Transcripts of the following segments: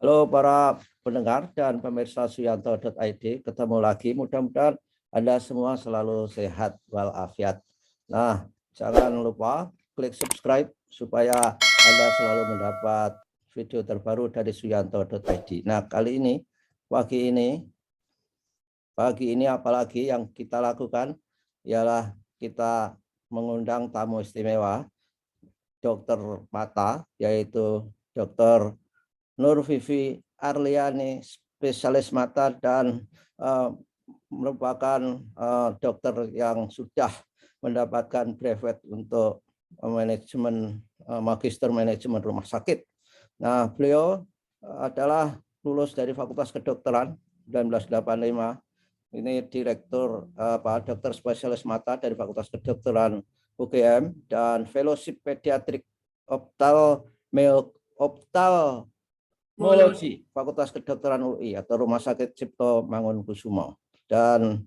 Halo para pendengar dan pemirsa Suyanto.id, ketemu lagi. Mudah-mudahan Anda semua selalu sehat walafiat. Nah, jangan lupa klik subscribe supaya Anda selalu mendapat video terbaru dari Suyanto.id. Nah, pagi ini apalagi yang kita lakukan ialah kita mengundang tamu istimewa, dokter mata, yaitu Dokter Nur Vivi Arliani, spesialis mata dan merupakan dokter yang sudah mendapatkan brevet untuk manajemen magister manajemen rumah sakit. Nah, beliau adalah lulus dari Fakultas Kedokteran 1985. Ini direktur dokter spesialis mata dari Fakultas Kedokteran UGM dan fellowship pediatrik optalmologi Fakultas Kedokteran UI atau Rumah Sakit Cipto Mangunkusumo. Dan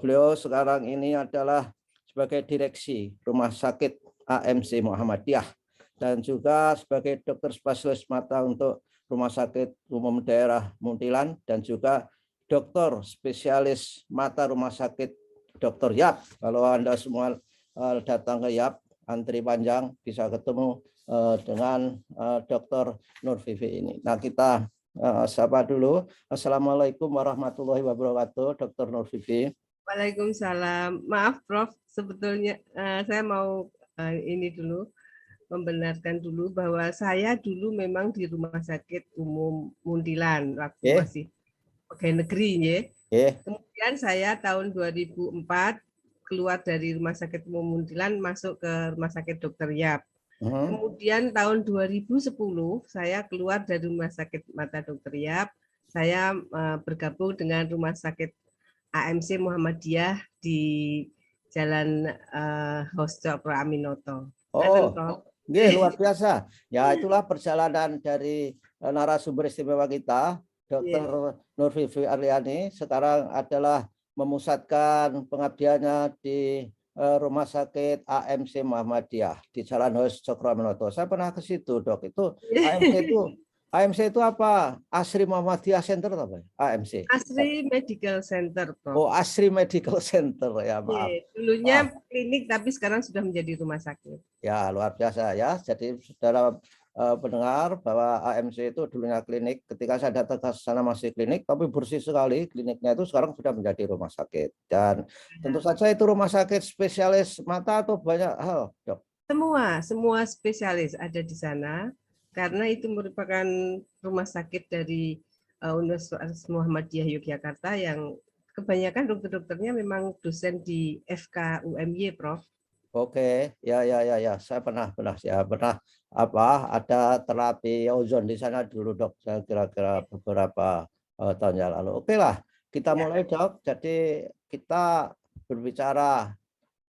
beliau sekarang ini adalah sebagai direksi Rumah Sakit AMC Muhammadiyah dan juga sebagai dokter spesialis mata untuk Rumah Sakit Umum Daerah Muntilan dan juga dokter spesialis mata Rumah Sakit Dr. Yap. Kalau Anda semua datang ke Yap, antri panjang, bisa ketemu dengan Dr. Nur Vivi ini. Nah, kita sapa dulu. Assalamualaikum warahmatullahi wabarakatuh, Dr. Nur Vivi. Waalaikumsalam. Maaf, Prof. Sebetulnya saya mau ini dulu membenarkan dulu bahwa saya dulu memang di Rumah Sakit Umum Muntilan waktu masih pegawai negeri, ya. Kemudian saya tahun 2004 keluar dari Rumah Sakit Umum Muntilan masuk ke Rumah Sakit Dr. Yap. Kemudian tahun 2010 saya keluar dari Rumah Sakit Mata Dr. Yap. Saya bergabung dengan Rumah Sakit AMC Muhammadiyah di Jalan Hos Cokro Aminoto. Luar biasa. Ya, itulah perjalanan dari narasumber istimewa kita, Dr. Nur Vivi Arliani. Sekarang adalah memusatkan pengabdiannya di Rumah Sakit AMC Muhammadiyah di Jalan Hos Cokro Aminoto. Saya pernah ke situ, Dok. Itu AMC itu apa? Asri Muhammadiyah Center apa? AMC. Asri Medical Center, Prof. Oh, Asri Medical Center, ya, maaf. Dulunya klinik tapi sekarang sudah menjadi rumah sakit. Ya, luar biasa ya. Jadi saudara pendengar bahwa AMC itu dulunya klinik. Ketika saya datang ke sana masih klinik, tapi bersih sekali kliniknya itu sekarang sudah menjadi rumah sakit. Dan tentu saja itu rumah sakit spesialis mata atau banyak hal, Dok? Semua spesialis ada di sana karena itu merupakan rumah sakit dari Universitas Muhammadiyah Yogyakarta yang kebanyakan dokter-dokternya memang dosen di FK UMY, Prof. Oke, ya. Saya pernah ada terapi ozon di sana dulu, Dok. Saya kira-kira beberapa tahun yang lalu. Oke lah, kita mulai, Dok. Jadi kita berbicara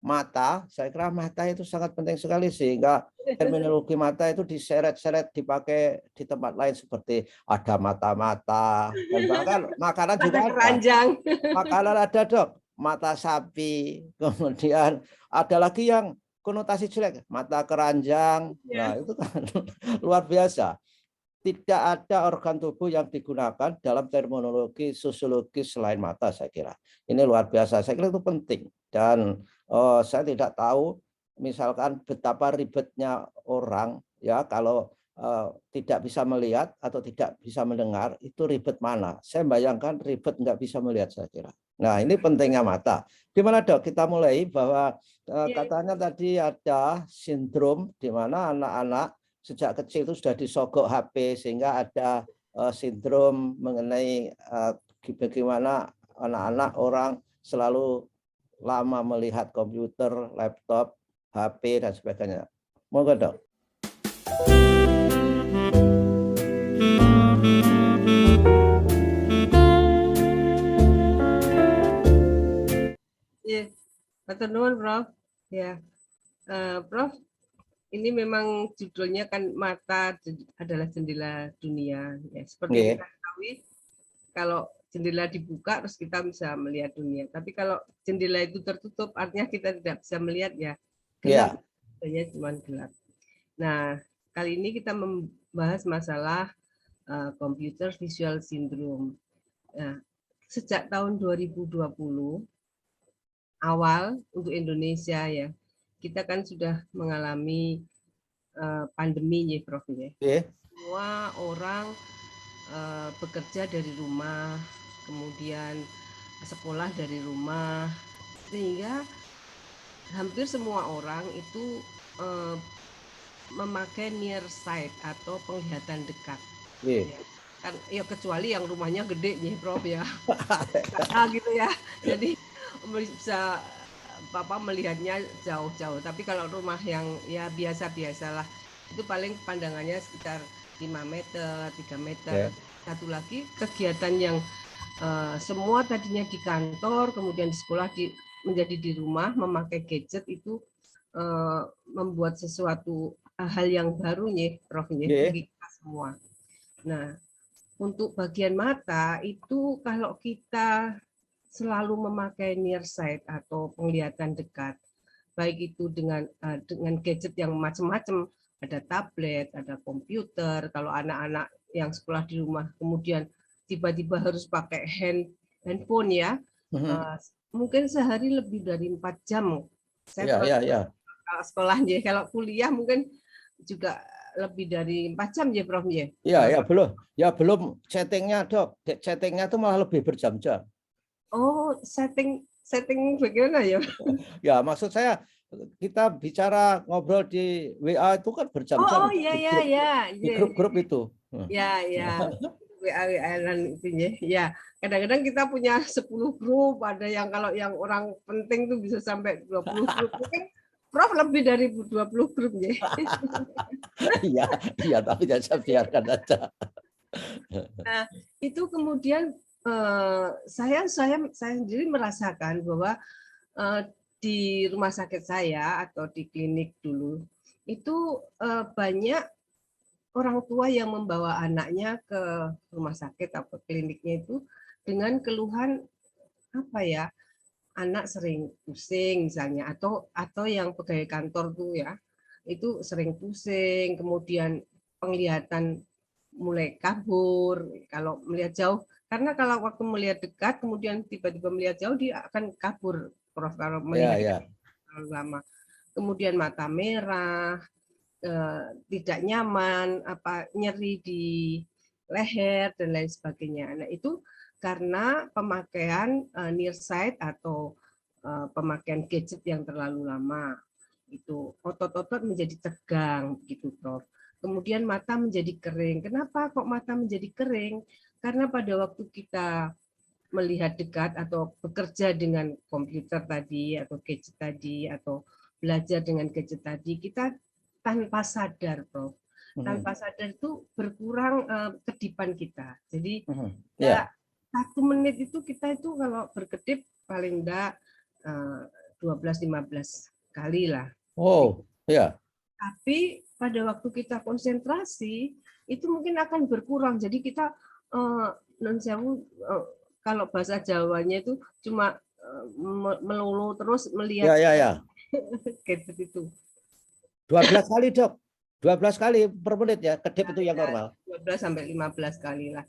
mata. Saya kira mata itu sangat penting sekali sehingga terminologi mata itu diseret-seret dipakai di tempat lain seperti ada mata-mata dan bahkan makanan juga ada. Keranjang. Makanan ada, Dok. Mata sapi, kemudian ada lagi yang konotasi jelek, mata keranjang. Nah, itu kan luar biasa. Tidak ada organ tubuh yang digunakan dalam terminologi sosiologis selain mata, saya kira. Ini luar biasa. Saya kira itu penting. Dan saya tidak tahu, misalkan betapa ribetnya orang, ya, kalau tidak bisa melihat atau tidak bisa mendengar, itu ribet mana? Saya bayangkan ribet nggak bisa melihat, saya kira. Nah, ini pentingnya mata. Gimana, Dok? Kita mulai bahwa katanya tadi ada sindrom di mana anak-anak sejak kecil itu sudah disogok HP sehingga ada sindrom mengenai bagaimana anak-anak orang selalu lama melihat komputer, laptop, HP dan sebagainya. Monggo, Dok. Ya, Pak nuwun, Prof. Ya, Prof. Ini memang judulnya kan mata adalah jendela dunia. Ya, seperti kita ketahui, kalau jendela dibuka terus kita bisa melihat dunia. Tapi kalau jendela itu tertutup, artinya kita tidak bisa melihat, ya. Gelap, hanya cuma gelap. Nah, kali ini kita membahas masalah computer visual syndrome. Nah, sejak tahun 2020 awal untuk Indonesia ya, kita kan sudah mengalami pandemi ya Prof ya. Semua orang bekerja dari rumah, kemudian sekolah dari rumah, sehingga hampir semua orang itu memakai near sight atau penglihatan dekat. Ya. Kan ya kecuali yang rumahnya gede nih Prof ya. Gitu ya. Jadi bisa Bapak melihatnya jauh-jauh. Tapi kalau rumah yang ya biasa-biasalah itu paling pandangannya sekitar 5 meter, 3 meter. Satu lagi kegiatan yang semua tadinya di kantor, kemudian di sekolah menjadi di rumah, memakai gadget itu membuat sesuatu hal yang baru nih, Prof, bagi kita semua. Nah, untuk bagian mata itu kalau kita selalu memakai near sight atau penglihatan dekat, baik itu dengan gadget yang macam-macam, ada tablet, ada komputer. Kalau anak-anak yang sekolah di rumah kemudian tiba-tiba harus pakai handphone ya, mungkin sehari lebih dari 4 jam. Saya sekolahnya, kalau kuliah mungkin juga lebih dari 4 jam ya Prof ya. Iya, belum chattingnya Dok. Chattingnya itu malah lebih berjam-jam. Oh, setting bagaimana ya? Ya, maksud saya kita bicara ngobrol di WA itu kan berjam-jam. Oh iya. Di grup-grup itu. Ya. WA itu ya. Kadang-kadang kita punya 10 grup, ada yang kalau yang orang penting tuh bisa sampai 20 grup. Mungkin Prof lebih dari 20 grup ya. Iya, tapi saya biarkan aja. Nah, itu kemudian saya sendiri merasakan bahwa di rumah sakit saya atau di klinik dulu itu banyak orang tua yang membawa anaknya ke rumah sakit atau kliniknya itu dengan keluhan apa ya, anak sering pusing misalnya, atau yang pegawai kantor tuh ya itu sering pusing, kemudian penglihatan mulai kabur kalau melihat jauh, karena kalau waktu melihat dekat kemudian tiba-tiba melihat jauh dia akan kabur Prof kalau melihat terlalu lama. Kemudian mata merah, tidak nyaman, nyeri di leher dan lain sebagainya. Nah, itu karena pemakaian near sight atau pemakaian gadget yang terlalu lama. Itu otot-otot menjadi tegang gitu, Prof. Kemudian mata menjadi kering. Kenapa kok mata menjadi kering? Karena pada waktu kita melihat dekat atau bekerja dengan komputer tadi atau gadget tadi atau belajar dengan gadget tadi, kita tanpa sadar, Prof. Tanpa sadar itu berkurang kedipan kita. Jadi ya 1 menit itu kita itu kalau berkedip paling enggak 12-15 kali lah. Oh, ya. Tapi pada waktu kita konsentrasi itu mungkin akan berkurang. Jadi kita kalau bahasa Jawanya itu cuma melulu terus melihat gadget itu. 12 kali, Dok. 12 kali per menit ya, kedip itu yang normal. 12 sampai 15 kali lah.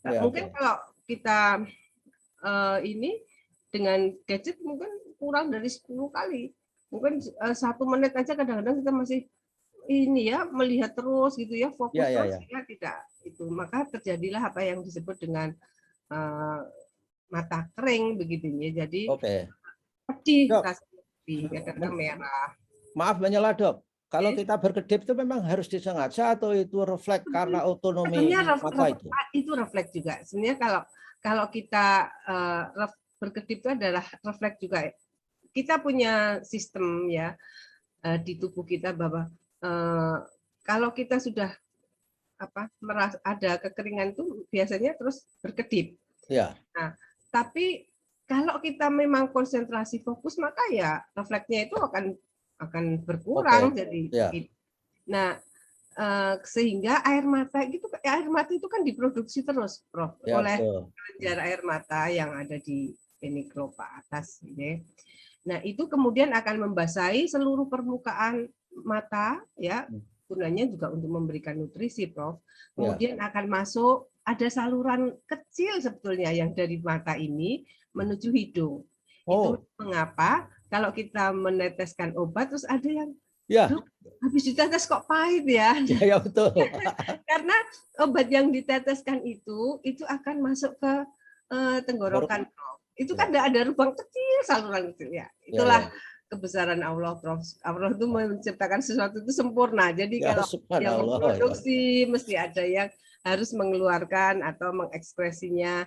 Nah, mungkin kalau kita ini dengan gadget mungkin kurang dari 10 kali. Mungkin 1 menit aja kadang-kadang kita masih ini ya melihat terus gitu ya, fokus terus ya tidak itu. Maka terjadilah apa yang disebut dengan mata kering begitu ya. Jadi pedih, rasanya pedih, kadang-kadang merah. Maaf menyela Dok. Kalau kita berkedip itu memang harus disengaja atau itu refleks karena otonomi mata itu? Itu refleks juga. Sebenarnya kalau kita berkedip itu adalah refleks juga. Kita punya sistem ya di tubuh kita bahwa kalau kita sudah merasa ada kekeringan itu biasanya terus berkedip. Ya. Nah, tapi kalau kita memang konsentrasi fokus maka ya refleksnya itu akan berkurang jadi. Nah, sehingga air mata itu kan diproduksi terus, Prof, oleh kelenjar air mata yang ada di peniklopa atas. Ya. Nah, itu kemudian akan membasahi seluruh permukaan mata, ya, gunanya juga untuk memberikan nutrisi, Prof. Ya. Kemudian akan masuk, ada saluran kecil sebetulnya yang dari mata ini menuju hidung. Itu Oh, mengapa kalau kita meneteskan obat terus ada yang, ya, "Dok, habis ditetes kok pahit ya?" ya betul. Karena obat yang diteteskan itu akan masuk ke tenggorokan, Prof. Itu kan Ya, ada rubang kecil, saluran kecil ya. ya, Itulah ya. kebesaran Allah, Prof. Allah itu menciptakan sesuatu itu sempurna. Jadi Ya, kalau yang subhanallah ya. memproduksi mesti ada yang harus mengeluarkan atau mengekspresinya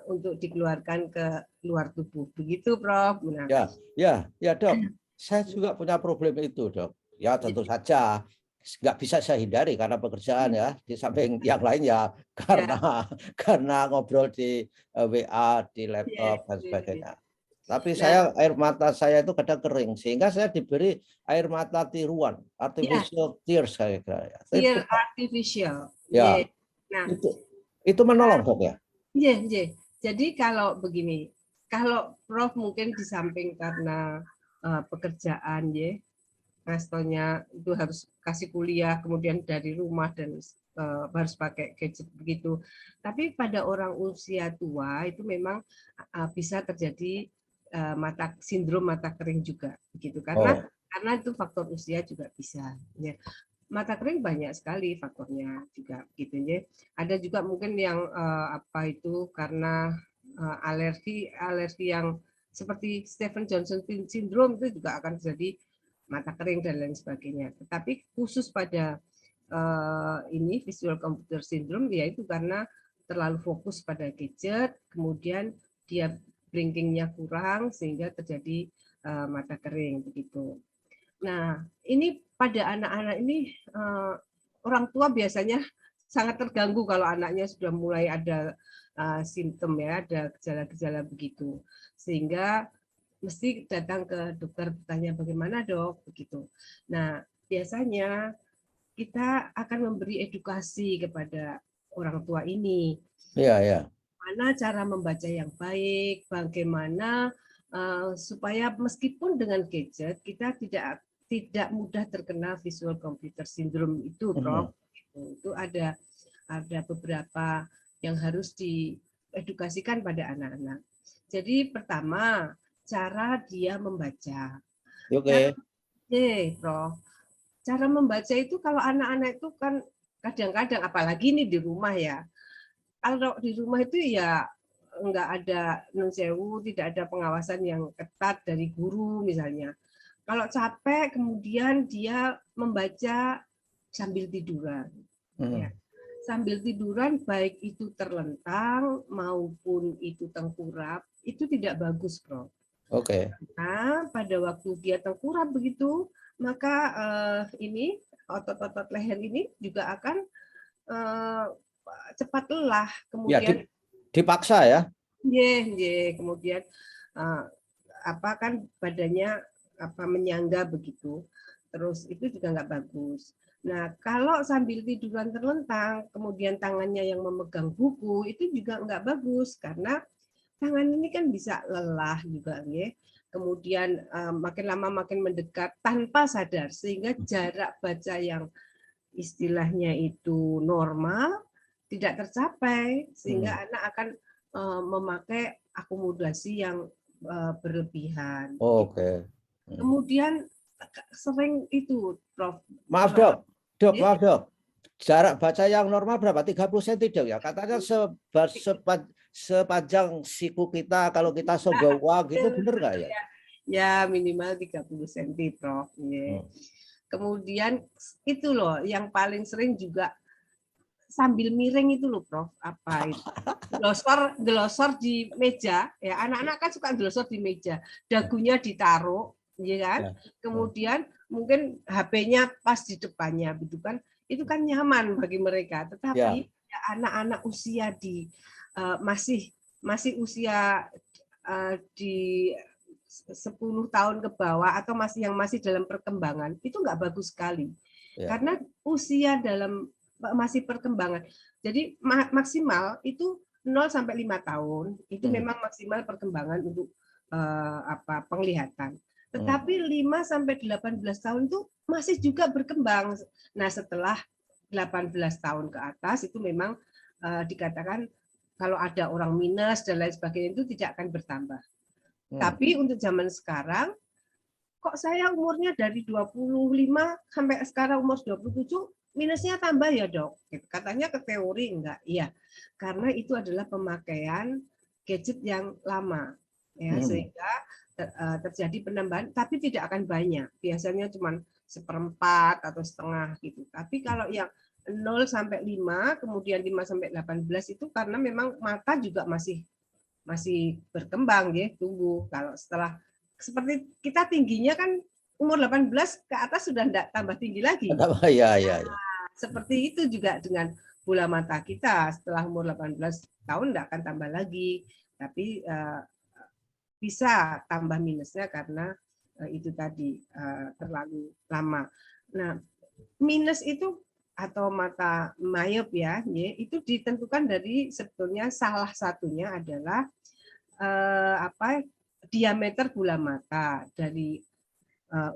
untuk dikeluarkan ke luar tubuh. Begitu, Prof. Nah, Ya, ya, ya dok. Saya juga punya problem itu dok. Ya tentu saja nggak bisa saya hindari karena pekerjaan ya. Di samping yang lain ya ya, karena ngobrol di WA, di ya, laptop dan ya. sebagainya. Tapi Nah, saya air mata saya itu kadang kering sehingga saya diberi air mata tiruan, ya, artificial tears kayak gitu ya. tear artificial. Ya, Ya. Nah, itu itu menolong dok ya. iya, iya. Jadi kalau begini, kalau Prof mungkin di samping karena pekerjaan ya, restonya itu harus kasih kuliah, kemudian dari rumah dan harus pakai gadget begitu. Tapi pada orang usia tua itu memang bisa terjadi sindrom mata kering juga, begitu. Oh, Karena itu faktor usia juga bisa. Ya. Mata kering banyak sekali faktornya juga gitu ya. Ada juga mungkin yang apa itu karena alergi yang seperti Stephen Johnson syndrome itu juga akan terjadi mata kering dan lain sebagainya. Tetapi khusus pada ini visual computer syndrome yaitu karena terlalu fokus pada gadget, kemudian dia blinkingnya kurang sehingga terjadi mata kering begitu. Nah, ini pada anak-anak ini orang tua biasanya sangat terganggu kalau anaknya sudah mulai ada simptom ya, ada gejala-gejala begitu. Sehingga mesti datang ke dokter bertanya bagaimana dok begitu. Nah, biasanya kita akan memberi edukasi kepada orang tua ini. iya, iya. Bagaimana cara membaca yang baik, bagaimana supaya meskipun dengan gadget kita tidak mudah terkena visual computer syndrome itu, Prof. Itu ada beberapa yang harus diedukasikan pada anak-anak. Jadi pertama, cara dia membaca. Cara, Oke. Prof. Cara membaca itu kalau anak-anak itu kan kadang-kadang, apalagi ini di rumah ya, kalau di rumah itu ya nggak ada nun sewu, tidak ada pengawasan yang ketat dari guru misalnya. Kalau capek kemudian dia membaca sambil tiduran. Ya. Sambil tiduran baik itu terlentang maupun itu tengkurap, itu tidak bagus, Prof. Oke. Nah, pada waktu dia tengkurap begitu, maka ini otot-otot leher ini juga akan cepat lelah. Ya, Kemudian dipaksa ya. kemudian apa kan badannya apa menyangga begitu. Terus itu juga nggak bagus. Nah, kalau sambil tiduran terlentang, kemudian tangannya yang memegang buku, itu juga nggak bagus karena tangan ini kan bisa lelah juga, ya. Kemudian makin lama makin mendekat tanpa sadar, sehingga jarak baca yang istilahnya itu normal tidak tercapai, sehingga anak akan memakai akomodasi yang berlebihan. Oke. Kemudian sering itu, Prof. Maaf Kalau dok, ya, maaf dok. Jarak baca yang normal berapa? 30 cm dok ya. Katanya sepanjang siku kita kalau kita sogawa gitu bener nggak ya? ya minimal 30 cm, Prof. Ya. Kemudian itu loh yang paling sering juga sambil miring itu loh, Prof. Apa itu? Gelosor di meja, ya anak-anak kan suka gelosor di meja, dagunya ditaruh, ya kan? Kemudian mungkin HP-nya pas di depannya, gitu kan? Itu kan nyaman bagi mereka. Tetapi ya, anak-anak usia di masih usia di 10 tahun ke bawah atau yang masih dalam perkembangan itu nggak bagus sekali. Karena usia dalam masih perkembangan. Jadi maksimal itu 0 sampai 5 tahun itu memang maksimal perkembangan untuk penglihatan. Tetapi 5 sampai 18 tahun itu masih juga berkembang. Nah, setelah 18 tahun ke atas itu memang dikatakan kalau ada orang minus dan lain sebagainya itu tidak akan bertambah. Tapi untuk zaman sekarang, kok saya umurnya dari 25 sampai sekarang umur 27, minusnya tambah ya dok? Katanya ke teori enggak. Iya, karena itu adalah pemakaian gadget yang lama. Ya, sehingga terjadi penambahan, tapi tidak akan banyak. Biasanya cuma 1/4 atau setengah gitu. Tapi kalau yang 0 sampai 5, kemudian 5 sampai 18 itu karena memang mata juga masih berkembang ya, tumbuh. Kalau setelah seperti kita tingginya kan umur 18 ke atas sudah tidak tambah tinggi lagi. Ya. Seperti itu juga dengan bola mata kita, setelah umur 18 tahun tidak akan tambah lagi. Tapi bisa tambah minusnya karena itu tadi terlalu lama. Nah, minus itu atau mata myop ya, itu ditentukan dari sebetulnya salah satunya adalah diameter bola mata dari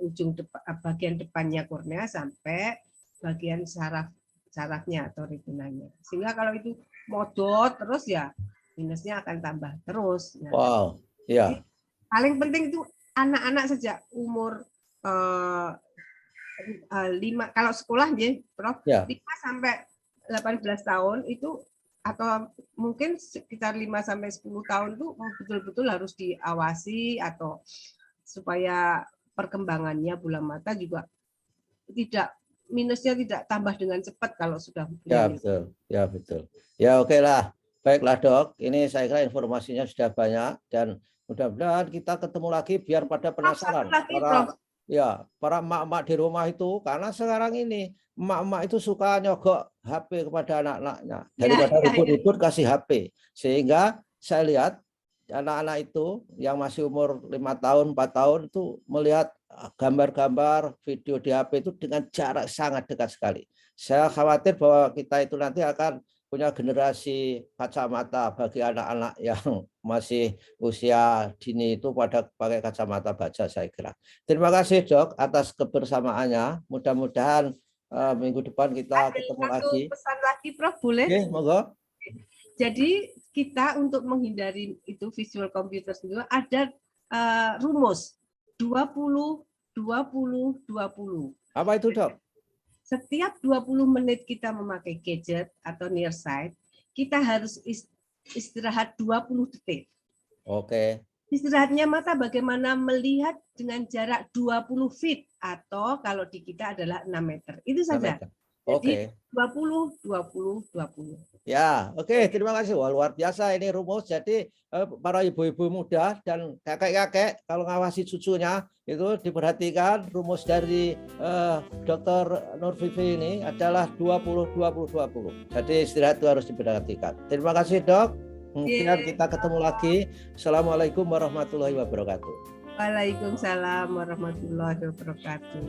ujung bagian depannya kornea sampai bagian sarafnya atau retinanya. Sehingga kalau itu modot terus ya minusnya akan tambah terus. Nah, wow, ya. Paling penting itu anak-anak sejak umur 5, kalau sekolah ya, Prof, 5 sampai 18 tahun itu atau mungkin sekitar 5 sampai 10 tahun itu betul-betul harus diawasi atau supaya perkembangannya bola mata juga minusnya tidak tambah dengan cepat kalau sudah betul. Ya betul. Ya oke lah. Baiklah dok, ini saya kira informasinya sudah banyak dan mudah-mudahan kita ketemu lagi biar pada penasaran. Para emak-emak di rumah itu, karena sekarang ini emak-emak itu suka nyogok HP kepada anak-anaknya. Daripada ribut-ribut kasih HP. Sehingga saya lihat anak-anak itu yang masih umur 5 tahun, 4 tahun itu melihat gambar-gambar video di HP itu dengan jarak sangat dekat sekali. Saya khawatir bahwa kita itu nanti akan punya generasi kacamata bagi anak-anak yang masih usia dini itu pada pakai kacamata baja saya kira. Terima kasih dok atas kebersamaannya. Mudah-mudahan minggu depan kita ketemu lagi. Pesan lagi Prof, boleh? Oke, monggo. Jadi kita untuk menghindari itu visual computer itu ada rumus 20-20-20. Apa itu dok? Setiap 20 menit kita memakai gadget atau nearsight, kita harus istirahat 20 detik. Oke. Istirahatnya mata bagaimana melihat dengan jarak 20 feet atau kalau di kita adalah 6 meter. Itu saja. Jadi 20-20-20. Ya, oke, terima kasih. Wah, luar biasa ini rumus. Jadi para ibu-ibu muda dan kakek-kakek kalau ngawasi cucunya itu diperhatikan rumus dari Dr. Nur Vivi ini adalah 20-20-20. Jadi istirahat itu harus diperhatikan. Terima kasih dok. Mungkin kita ketemu lagi. Assalamualaikum warahmatullahi wabarakatuh. Waalaikumsalam warahmatullahi wabarakatuh.